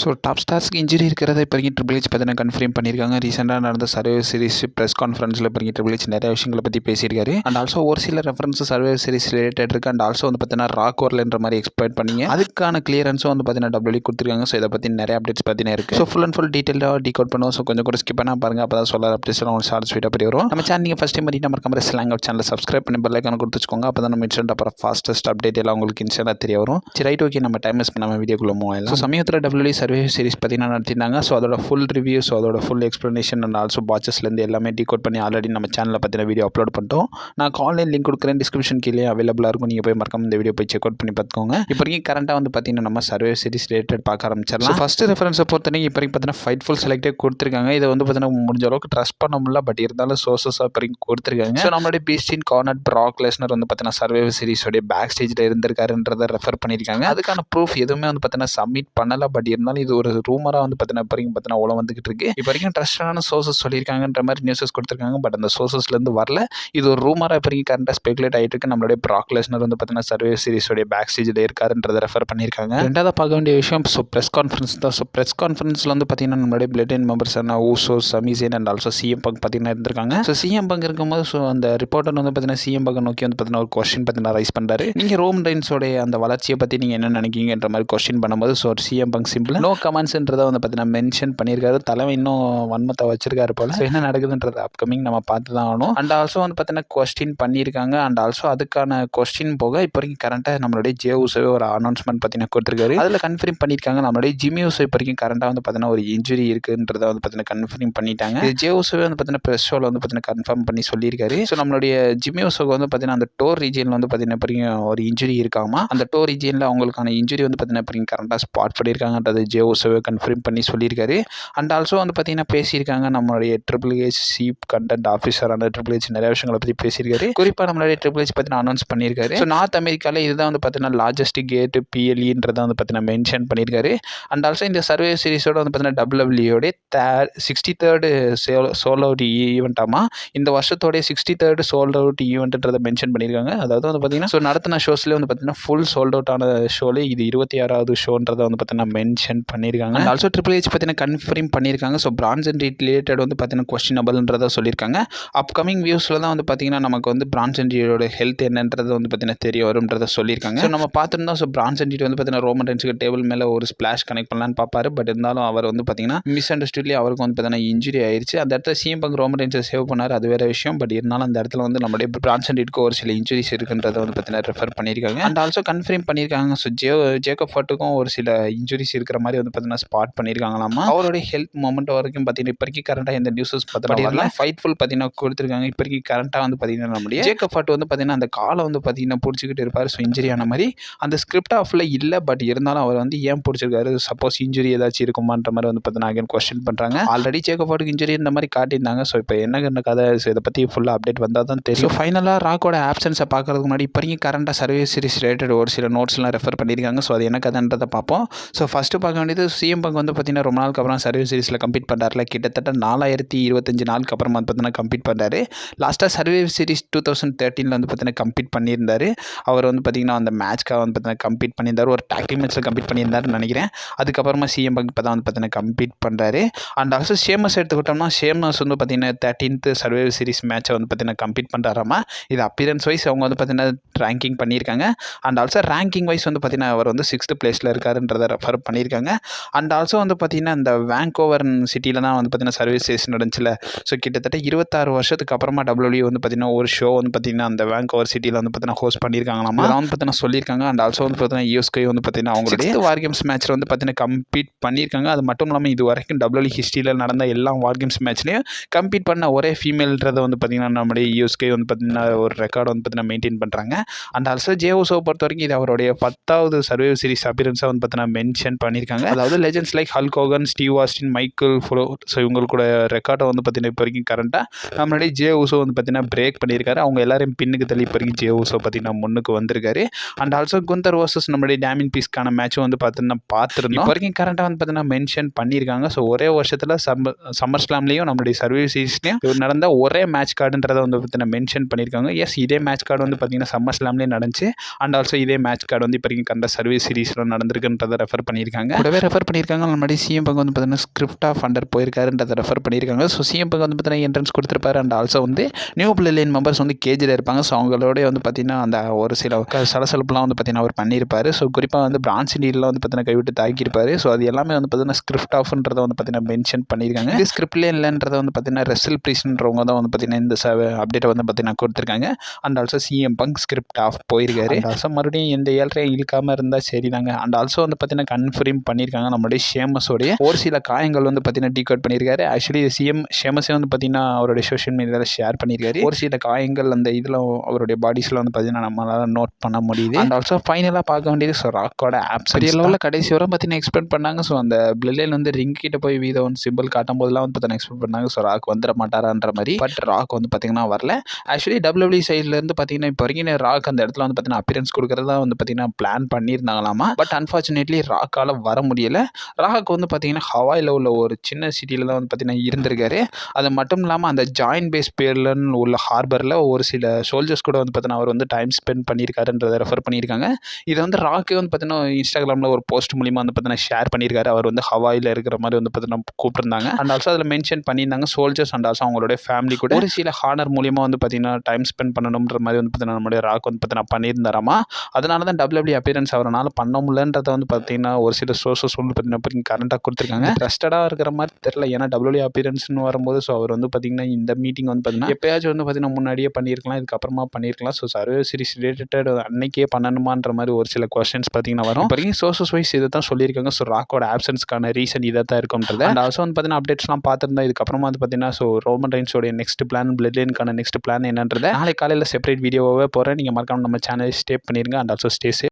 So top ஸ்டார்ஸ்க்கு injury இருக்கிறத இப்போதைக்கு triple H பார்த்தீங்கன்னா கன்ஃபார்ம் பண்ணியிருக்காங்க. ரீசெண்டாக நடந்த சர்வே சீரிஸ் ப்ரெஸ் கான்ஃபரன்ஸில் இப்போதைக்கு ட்ரிபிள் ஹெச் நிறைய விஷயங்களை பற்றி பேசியிருக்காரு. அண்ட் ஆல்சோ ஒரு சில ரெஃபரன்ஸ் சர்வே சீரிஸ் ரிலேட்டட் இருக்குது. அண்ட் ஆல்சோ வந்து பார்த்தீங்கன்னா ராக் ஓர்லன்ற மாதிரி எக்ஸ்பெக்ட் பண்ணிங்க அதுக்கான கிளியரன்ஸும் வந்து பார்த்தீங்கன்னா டபிள்யூ கொடுத்துருக்காங்க. ஸோ இதை பற்றி நிறைய அப்டேட்ஸ் பார்த்தீங்கன்னா இருக்குது. ஸோ ஃபுல் அண்ட் ஃபுல் டீட்டெயிலாக டீகோட் பண்ணுவோம். ஸோ கொஞ்சம் கூட ஸ்கிப் பண்ணால் பாருங்கள். அப்போ தான் சொல்ல அப்டேட்ஸ் உங்களுக்கு ஷார்ட் ஸ்வீட்டாக பற்றி வரும். நம்ம சேனல் நீங்கள் ஃபஸ்ட் டைம் பண்ணி நம்ம ஸ்லாங் அவுட் சேனல் சப்ஸ்கிரைப் பண்ணி பெல் ஐக்கான கொடுத்து வச்சுக்கோங்க. அப்போ தான் நம்ம இன்ஸ்டன்ட் அப்புறம் ஃபாஸ்டஸ்ட் அப்டேட் எல்லாம் உங்களுக்கு இன்ஸ்டன்ட்டாக தெரிய வரும். சரி ரைட், ஓகே, நம்ம டைம் மிஸ் பண்ணாமல் வீடியோக்குள்ளே மூவ் ஆகலாம். ஸோ சமயத்தில் டபிள்யூ சர்வே சீரிஸ் பார்த்தீங்கன்னா நடத்தினாங்க. ஸோ அதோட ஃபுல் ரிவ்யூ, ஸோ அதோட ஃபுல் எக்ஸ்ப்ளனேஷன் அண்ட் ஆல்சோ பாட்சஸ்லேருந்து எல்லாமே டீகோட் பண்ணி ஆல்ரெடி நம்ம சேனலில் பற்றின வீடியோ அப்லோட் பண்ணிட்டோம். நான் ஆன்லைன் லிங்க் கொடுக்குறேன், டிஸ்கிரிப்ஷன் கீழே அவைலபிளாக இருக்கும். நீங்கள் போய் மறக்காம இந்த வீடியோ போய் செக் அவுட் பண்ணி பார்த்துக்கோங்க. இப்போ வரைக்கும் கரண்ட்டாக வந்து பார்த்தீங்கன்னா நம்ம சர்வே சீரிஸ் ரிலேட்டட் பார்க்க ஆரம்பிச்சிடலாம். ஃபர்ஸ்ட் ரெஃபரன்ஸை பொறுத்தவரைக்கும் இப்போ வரைக்கும் பார்த்தீங்கன்னா ஃபைட்ஃபுல் செலக்டே கொடுத்துருக்காங்க. இதை வந்து பார்த்தீங்கன்னா முடிஞ்ச அளவுக்கு ட்ரஸ்ட் பண்ண முடியல, பட் இருந்தாலும் சோர்ஸஸாக இப்போ வரைக்கும் கொடுத்துருக்காங்க. ஸோ நம்மளுடைய பீஸ்டின் கார்னட் ப்ராக் லெஸ்னர் வந்து பார்த்தீங்கன்னா சர்வே சீரிஸோடைய பேக் ஸ்டேஜில் இருந்திருக்காருன்றதை ரெஃபர் பண்ணியிருக்காங்க. அதுக்கான ப்ரூஃப் எதுவுமே வந்து பார்த்தீங்கன்னா சப்மிட் பண்ணலை, பட் இருந்தாலும் இது ஒரு ரூமராக வந்து பார்த்தீங்கன்னா இப்போ வரைக்கும் பார்த்தீங்கன்னா அவ்வளோ வந்துகிட்டு இருக்கு. இப்போ வரைக்கும் ட்ரஸ்டான சோர்சஸ் சொல்லியிருக்காங்கன்ற மாதிரி நியூஸஸ் கொடுத்துருக்காங்க, பட் அந்த சோர்சஸ்லேருந்து வரல. இது ஒரு ரூமராக இப்போ வரைக்கும் கரண்டாக ஸ்பெகுலேட் ஆகிட்டு இருக்கு. நம்மளுடைய ப்ராக் லெஸ்னர் வந்து பார்த்தீங்கன்னா சர்வே சீரிஸோடைய பேக் ஸ்டேஜில் இருக்காருன்றதை ரெஃபர் பண்ணியிருக்காங்க. ரெண்டாவது பார்க்க வேண்டிய விஷயம் ஸோ ப்ரெஸ் கான்ஃபரன்ஸ் தான். ஸோ ப்ரெஸ் கான்ஃபரன்ஸில் வந்து பார்த்தீங்கன்னா நம்மளுடைய பிளட் லைன் மெம்பர்ஸான Uso, Sami Zayn and also CM Punk பார்த்தீங்கன்னா இருந்திருக்காங்க. ஸோ சிஎம் பங்க் இருக்கும்போது ஸோ அந்த ரிப்போர்ட்டர் வந்து பார்த்தீங்கன்னா சிஎம் பங்க் நோக்கி வந்து பார்த்தீங்கன்னா ஒரு கொஸ்டின் பார்த்தீங்கன்னா ரைஸ் பண்ணுறாரு. நீங்கள் ரோமன் ரெயின்ஸோடைய அந்த வளர்ச்சியை பற்றி நீங்கள் என்ன நினைக்கிங்கன்ற மாதிரி கொஸ்டின் பண்ணும்போது so CM Punk simple no கமெண்ட்ஸ்ன்றதை வந்து பார்த்தீங்கன்னா மென்ஷன் பண்ணியிருக்காரு. தலைமை இன்னும் வன்மத்தை வச்சிருக்காரு போல. ஸோ என்ன நடக்குதுன்றது அப்கமிங் நம்ம பார்த்து தான் ஆகணும். அண்ட் ஆல்சோ வந்து பார்த்தீங்கன்னா கொஸ்டின் பண்ணியிருக்காங்க. அண்ட் ஆல்சோ அதுக்கான கொஸ்டின் போக இப்போ வரைக்கும் கரண்ட்டாக நம்மளுடைய ஜே ஊசோவே ஒரு அனௌன்ஸ்மெண்ட் பார்த்தீங்கன்னா கொடுத்துருக்காரு. அதில் கன்ஃபார்ம் பண்ணியிருக்காங்க நம்மளுடைய ஜிம்மி ஊசோ இப்போ வரைக்கும் கரண்ட்டாக வந்து பார்த்தீங்கன்னா ஒரு இன்ஜுரி இருக்குன்றதை வந்து பார்த்தீங்கன்னா கன்ஃபார்ம் பண்ணிட்டாங்க. ஜே ஊசோவே வந்து பார்த்தீங்கன்னா ப்ரெஸ் ஷோவில் வந்து பார்த்தீங்கன்னா கன்ஃபார்ம் பண்ணி சொல்லியிருக்காரு. ஸோ நம்மளுடைய ஜிம்மி ஊசோக்கு வந்து பார்த்தீங்கன்னா அந்த டோர் ரீஜியனில் வந்து பார்த்தீங்கன்னா இப்போ வரைக்கும் ஒரு இன்ஜுரி இருக்காமா. அந்த டோர் ரீஜியனில் அவங்களுக்கான இன்ஜுரி வந்து பார்த்தீங்கன்னா இப்போ வரைக்கும் கரண்ட்டாக ஸ்பாட் பண்ணியிருக்காங்கன்றது ஜே ஊசோவே கன்ஃபார்ம் பண்ணி சொல்லியிருக்காரு. அண்ட் ஆல்சோ வந்து பார்த்தீங்கன்னா பேசியிருக்காங்க நம்மளுடைய ட்ரிபிள் ஹெச் சீப் கண்டென்ட் ஆஃபீஸரான ட்ரிபிள் ஹெச் நிறைய விஷயங்களை பற்றி பேசியிருக்காரு. குறிப்பாக நம்மளுடைய ட்ரிபிள் ஹெச் பார்த்தீங்கன்னா அனௌன்ஸ் பண்ணியிருக்காரு. ஸோ நார்த் அமெரிக்காவில் இதுதான் வந்து பார்த்தீங்கன்னா லார்ஜஸ்ட் கேட் பிஎல்இன்றதை வந்து பார்த்தீங்கன்னா மென்ஷன் பண்ணியிருக்காரு. அண்ட் ஆல்சோ இந்த சர்வே சீரிஸோட வந்து பார்த்தீங்கன்னா டபிள்யூடபிள்யூடைய 63rd சோல் அவுட் ஈவெண்ட்டாமா. இந்த வருஷத்தோடைய 63rd சோல்ட் அவுட் ஈவெண்ட்ன்றதை மென்ஷன் பண்ணியிருக்காங்க. அதாவது வந்து பார்த்தீங்கன்னா ஸோ நடத்தின ஷோஸ்லேயே வந்து பார்த்தீங்கன்னா ஃபுல் சோல்ட் அவுட் ஆன ஷோலே இது 26வது ஷோன்றதை வந்து பார்த்தீங்கன்னா மென்ஷன் பண்ணியிருக்காங்க. அண்ட் ஆல்சோ ட்ரிபிள் ஹெச் பார்த்தீங்கன்னா கன்ஃபார்ம் பண்ணியிருக்காங்க. ஸோ பிரான்ஸ் அண்ட் ரிலேட்டட் வந்து பார்த்தீங்கன்னா கொஸ்டினபிள்ன்றதை சொல்லியிருக்காங்க. அப்கமிங் வியூஸில் தான் வந்து பார்த்தீங்கன்னா நமக்கு வந்து பிரான்ஸ் அண்ட் ரீடோட ஹெல்த் என்னன்றது வந்து பார்த்தீங்கன்னா தெரிய வரும்ன்றதை சொல்லியிருக்காங்க. ஸோ நம்ம பார்த்துருந்தோம். ஸோ பிரான்ஸ் அண்ட் வந்து பார்த்தீங்கன்னா ரோமன் ரெயின்ஸுக்கு டேபிள் மேலே ஒரு ஸ்பிளாஷ் கனெக்ட் பண்ணலான்னு பார்ப்பாரு. பட் இருந்தாலும் அவர் வந்து பார்த்தீங்கன்னா மிஸ் அண்டர்ஸ்டுட்லேயே அவருக்கு வந்து பார்த்தீங்கன்னா இன்ஜுரி ஆயிடுச்சு. அந்த இடத்துல சிஎம் பங்க் ரோமன் ரெயின்ஸை சேவ் பண்ணார், அது வேறு விஷயம். பட் இருந்தாலும் அந்த இடத்துல வந்து நம்மளுடைய பிரான்ஸ் அண்ட் ஒரு சில இன்ஜுரிஸ் இருக்குன்றதை வந்து பார்த்தீங்கன்னா ரெஃபர் பண்ணியிருக்காங்க. அண்ட் ஆல்சோ கன்ஃபார்ம் பண்ணியிருக்காங்க. ஸோ ஜேக்கப் ஃபர்ட்டுக்கும் ஒரு சில இன்ஜுரிஸ் இருக்கிற மாதிரி வந்து பார்த்தீங்கன்னா ஸ்பாட் பண்ணியிருக்காங்களாமா. அவருடைய ஹெல்த் மொமெண்ட் வரைக்கும் பார்த்தீங்கன்னா இப்போ வரைக்கும் கரண்ட்டாக இந்த நியூஸஸ் பார்த்தீங்கன்னா ஃபைட்ஃபுல் பார்த்தீங்கன்னா கொடுத்துருக்காங்க. இப்போ வரைக்கும் கரண்ட்டாக வந்து பார்த்தீங்கன்னா நம்மளுடைய ஜேக்கப் ஃபர்ட் வந்து பார்த்தீங்கன்னா அந்த காலை வந்து பார்த்தீங்கன்னா பிடிச்சிக்கிட்டு இருப்பார். ஸோ இன்ஜுரி ஆன மாதிரி அந்த ஸ்கிரிப்ட் ஆஃபில் இல்லை, பட் இருந்தாலும் அவர் வந்து ஏன் பிடிச்சிருக்காரு, சப்போஸ் இன்ஜுரி ஏதாச்சும் இருக்குமான்ற மாதிரி வந்து பார்த்தீங்கன்னா அகைன் கொஸ்டின் பண்ணுறாங்க. ஆல்ரெடி ஜேக்கப் ஃபர்ட்டுக்கு இன்ஜுரி இந்த மாதிரி காட்டியிருந்தாங்க. ஸோ இப்போ என்ன கதை, ஸோ இதை பற்றி ஃபுல்லாக அப்டேட் வந்தால் தான் தெரியும். ஃபைனலாக ராக்கோட ஆப்சன்ஸை பார்க்கறதுக்கு முன்னாடி இப்போ வரைக்கும் கரண்ட்டாக சர்வே சீரிஸ் ரிலேட்டட் ஒரு சில நோட்ஸ்லாம் ரெஃபர் பண்ணியிருக்காங்க. ஸோ அது என்ன கதைன்றதை பார்ப்போம். ஸோ ஃபஸ்ட்டு பார்க்க வேண்டியது சிஎம் பங்க் வந்து பார்த்தீங்கன்னா ரொம்ப நாளுக்கு அப்புறம் சர்வே சீரிஸில் கம்ப்ளீட் பண்ணுறாருல. கிட்டத்தட்ட 4025 நாளுக்கு அப்புறம் வந்து பார்த்தீங்கன்னா கம்ப்ளீட் பண்ணுறாரு. லாஸ்ட்டாக சர்வே சீரிஸ் 2013 வந்து பார்த்தீங்கன்னா கம்ப்ளீட் பண்ணியிருந்தார். அவர் வந்து பார்த்தீங்கன்னா அந்த மேட்ச்க்காக வந்து பார்த்தீங்கன்னா கம்ப்ளீட் பண்ணியிருந்தார். ஒரு டாக் டீம் மேட்ச்சில் கம்ப்ளீட் பண்ணியிருந்தாருன்னு நினைக்கிறேன். அதுக்கப்புறமா சிஎம் பங்க் இப்போ தான் வந்து பார்த்தீங்கன்னா கம்ப்ளீட் பண்ணுறாரு. அண்ட் ஆல்சோ ஷேமஸ் எடுத்துக்கிட்டோம்னா ஷேமஸ் வந்து பார்த்தீங்கன்னா 13th சர்வே சீரிஸ் மேட்சை வந்து பார்த்தீங்கன்னா கம்ப்ளீட் பண்ணுறாராமா. இது அப்பியரன்ஸ் வைஸ் அவங்க வந்து பார்த்தீங்கன்னா ரேங்கிங் பண்ணியிருக்காங்க. அண்ட் ஆல்சோ ரேங்கிங் வைஸ் வந்து பார்த்தீங்கன்னா அவர் வந்து 6th பிளேஸில் இருக்காருன்றதை ரெஃபர் பண்ணியிருக்காங்க. அண்ட் ஆல்சோ வந்து பார்த்தீங்கன்னா இந்த வேங்கோவர் சிட்டியில் தான் வந்து பார்த்தீங்கன்னா சர்வே சீரிஸ் நடந்துச்சுல. ஸோ கிட்டத்தட்ட 26 வருஷத்துக்கு அப்புறமா டபிள்யூ வந்து பார்த்தீங்கன்னா ஒரு ஷோ வந்து பார்த்தீங்கன்னா அந்த வேங்கோவர் சிட்டியில் வந்து பார்த்தீங்கன்னா ஹோஸ்ட் பண்ணியிருக்காங்களாமா. அதெல்லாம் வந்து பார்த்தீங்கன்னா சொல்லியிருக்காங்க. அண்ட் ஆல்சோ வந்து பார்த்தீங்கன்னா யூஎஸ்கே வந்து பார்த்தீங்கன்னா அவங்களுடைய வார் கேம்ஸ் மேட்ச்சில் வந்து பார்த்தீங்கன்னா கம்ப்ளீட் பண்ணியிருக்காங்க. அது மட்டும் இல்லாமல் இது வரைக்கும் டபிள்யூ ஹிஸ்ட்ரியில் நடந்த எல்லா வார் கேம்ஸ் மேட்ச்லையும் கம்ப்ளீட் பண்ண ஒரே ஃபீமேல்ன்றதை வந்து பார்த்தீங்கன்னா நம்முடைய யூஎஸ்கே வந்து பார்த்தீங்கன்னா ஒரு ரெக்கார்டு வந்து பார்த்தீங்கன்னா மெயின்டைன் பண்ணுறாங்க. அண்ட் ஆல்சோ ஜே ஊசோவை பொறுத்த வரைக்கும் இது அவருடைய 10வது சர்வே சீரிஸ் அப்பியரன்ஸாக வந்து பார்த்தீங்கன்னா மென்ஷன் பண்ணியிருக்காங்க. அதாவது legends like Hulk Hogan, Steve Austin, Michael ஃபுலோ, ஸோ இவங்களுக்கூட ரெக்கார்டை வந்து பார்த்தீங்கன்னா இப்போ வரைக்கும் கரண்ட்டாக நம்மளுடைய ஜே ஊசோ வந்து பார்த்தீங்கன்னா பிரேக் பண்ணியிருக்காரு. அவங்க எல்லாரையும் பின்னுக்கு தள்ளி இப்போ வரைக்கும் ஜே ஊசோ பார்த்தீங்கன்னா முன்னுக்கு வந்திருக்காரு. அண்ட் ஆல்சோ குந்தர் வர்சஸ் நம்மளுடைய டேமின் பீஸ்க்கான மேட்சும் வந்து பார்த்தீங்கன்னா பார்த்துருந்தோம். இப்போ வரைக்கும் கரண்ட்டாக வந்து பார்த்தீங்கன்னா மென்ஷன் பண்ணியிருக்காங்க. ஸோ ஒரே வருஷத்தில் சம்மர் ஸ்லாம்லேயும் நம்மளுடைய சர்வே சீரிஸ்லையும் நடந்த ஒரே மேட்ச் கார்டுன்றதை வந்து பார்த்தீங்கன்னா மென்ஷன் பண்ணியிருக்காங்க. எஸ், இதே மேட்ச் கார்டு வந்து பார்த்தீங்கன்னா சம்மர் ஸ்லாம்லேயே நடந்துச்சு. அண்ட் ஆல்சோ இதே மேட்ச் கார்டு வந்து இப்போ வரைக்கும் கண்ட சர்வே சீரிஸில் நடந்திருக்குன்றதை ரெஃபர் பண்ணியிருக்காங்க. கூட கூடவே ரெஃபர் பண்ணியிருக்காங்க முன்னாடி சிஎம் பங்கு வந்து பார்த்தீங்கன்னா ஸ்கிரிப்ட் ஆஃப் அண்டர் போயிருக்காருன்றதை ரெஃபர் பண்ணியிருக்காங்க. ஸோ சிஎம் பங்கு வந்து பார்த்தீங்கன்னா என்ட்ரன்ஸ் கொடுத்துருப்பாரு. அண்ட் ஆல்சோ வந்து நியூ பிளேன் மெம்பர்ஸ் வந்து கேஜில் இருப்பாங்க. ஸோ அவங்களோட வந்து பார்த்தீங்கன்னா அந்த ஒரு சில சலசலப்புலாம் வந்து பார்த்தீங்கன்னா அவர் பண்ணியிருப்பார். ஸோ குறிப்பாக வந்து பிரான்ஸ் டீல்லாம் வந்து பார்த்தீங்கன்னா கைவிட்டு தாக்கியிருப்பார். ஸோ அது எல்லாமே வந்து பார்த்தீங்கன்னா ஸ்கிரிப்ட் ஆஃப்ன்றதை வந்து பார்த்தீங்கன்னா மென்ஷன் பண்ணியிருக்காங்க. இது ஸ்கிரிப்ட்லேயே இல்லைன்றதை வந்து பார்த்தீங்கன்னா ரெசல் ப்ரீஸ்ன்றவங்க தான் வந்து பார்த்தீங்கன்னா இந்த அப்டேட்டை வந்து பார்த்தீங்கன்னா கொடுத்துருக்காங்க. And also CM Punk script off போயிருக்காரு. ஆல்சோ மறுபடியும் எந்த ஏழ்றையும் இழுக்காமல் இருந்தால் சரிதாங்க. அண்ட் ஆல்சோ வந்து பார்த்தீங்கன்னா கன்ஃபர்ம் பண்ணியிருக்காங்க நம்மளுடைய ஷேமஸோடைய ஒரு சில காயங்கள் வந்து பார்த்தீங்கன்னா டீகோட் பண்ணியிருக்காரு. ஆக்சுவலி ஷேமஸே வந்து பார்த்தீங்கன்னா அவருடைய சோஷியல் மீடியாவில் ஷேர் பண்ணியிருக்காரு. ஒரு சில காயங்கள் அந்த இதில் அவருடைய பாடிஸில் வந்து பார்த்தீங்கன்னா நம்மளால் நோட் பண்ண முடியுது. அண்ட் ஆல்சோ ஃபைனலாக பார்க்க வேண்டியது ஸோ ராக்கோட ஆப்ஸ் பெரிய லெவலில் கடைசி வரை பார்த்தீங்கன்னா எக்ஸ்பெக்ட் பண்ணாங்க. ஸோ அந்த பிளேன் வந்து ரிங் கிட்ட போய் வீத ஒன் சிம்பிள் காட்டும் போதெல்லாம் வந்து பார்த்தீங்கன்னா எக்ஸ்பெக்ட் பண்ணாங்க. ஸோ ராக் வந்துட மாட்டாரான்ற மாதிரி. பட் ராக் வந்து பார்த்தீங்கன்னா வரல. ஆக்சுவலி WWE சைட்லேருந்து பார்த்தீங்கன்னா இப்போ வரைக்கும் ராக் அந்த இடத்துல வந்து பார்த்தீங்கன்னா அப்பியரன்ஸ் கொடுக்குறதா வந்து பார்த்தீங்கன்னா பிளான் பண்ணியிருந்தாங்களாமா. பட் அன்ஃபார்ச்சுனேட்லி ராக்கால் வர முடியலை. ராக் வந்து பார்த்தீங்கன்னா ஹவாயில் உள்ள ஒரு சின்ன சிட்டியில் தான் வந்து பார்த்தீங்கன்னா இருந்திருக்காரு. அது மட்டும் இல்லாமல் அந்த ஜாயின் பேஸ் பேர்லன்னு உள்ள ஹார்பரில் ஒரு சில சோல்ஜர்ஸ் கூட வந்து பார்த்தீங்கன்னா அவர் வந்து டைம் ஸ்பெண்ட் பண்ணியிருக்காருன்றதை ரெஃபர் பண்ணியிருக்காங்க. இதை வந்து ராக்கே வந்து பார்த்தீங்கன்னா இன்ஸ்டாகிராமில் ஒரு போஸ்ட் மூலிமா வந்து பார்த்தீங்கன்னா ஷேர் பண்ணியிருக்காரு. அவர் வந்து ஹவாயில் இருக்கிற மாதிரி வந்து பார்த்தீங்கன்னா கூப்பிட்டுருந்தாங்க. அண்ட் ஆல்சோ அதில் மென்ஷன் பண்ணியிருந்தாங்க சோல்ஜர்ஸ் அண்ட் ஆல்சோ அவங்களுடைய ஃபேமிலி கூட ஒரு சில ஹானர் மூலிமா வந்து பார்த்தீங்கன்னா டைம் ஸ்பெண்ட் பண்ணணுன்ற மாதிரி வந்து பார்த்தீங்கன்னா நம்மளுடைய ராக் வந்து பார்த்தீங்கன்னா பண்ணியிருந்தாராமா. அதனால தான் WWE அப்பியரன்ஸ் அவரால் பண்ண முடியலன்றதை வந்து பார்த்தீங்கன்னா ஒரு சில சோர்ஸஸ் வந்து பார்த்தீங்கன்னா கரண்ட்டாக கொடுத்துருக்காங்க. ட்ரஸ்டடாக இருக்கிற மாதிரி தெரியல. ஏன்னா WWE அப்பியரன்ஸ்னு வரும்போது ஸோ அவர் வந்து பார்த்தீங்கன்னா இந்த மீட்டிங் வந்து பார்த்தீங்கன்னா எப்பயாச்சும் வந்து பார்த்தீங்கன்னா முன்னாடியே பண்ணியிருக்கலாம், இதுக்கப்புறமா பண்ணியிருக்கலாம். ஸோ சர்வே சீரிஸ் ரிலேட்டட் அன்னைக்கே பண்ணணுமான்ற மாதிரி ஒரு சில கொஸ்டின்ஸ் பார்த்தீங்கன்னா வரும். இப்போ சோர்சஸ் வைஸ் இதை தான் சொல்லியிருக்காங்க. ஸோ ராக்கோட ஆப்சன்ஸ்க்கான ரீசன் இதை தான் இருக்கும்ன்றது. அண்ட் ஆல்சோ வந்து பார்த்தீங்கன்னா அப்டேட்ஸ்லாம் பார்த்துருந்தா இதுக்கப்புறமா வந்து பார்த்தீங்கன்னா ஸோ ரோமன் ரைன்ஸோடைய நெக்ஸ்ட் பிளான் பிளட் லைனுக்கான நெக்ஸ்ட் பிளான் என்னன்றதை நாளை காலையில் செப்பரேட் வீடியோவாகவே போகிறேன். நீங்கள் மறக்காம நம்ம சேனலை ஸ்டே பண்ணிருங்க. And also stay safe.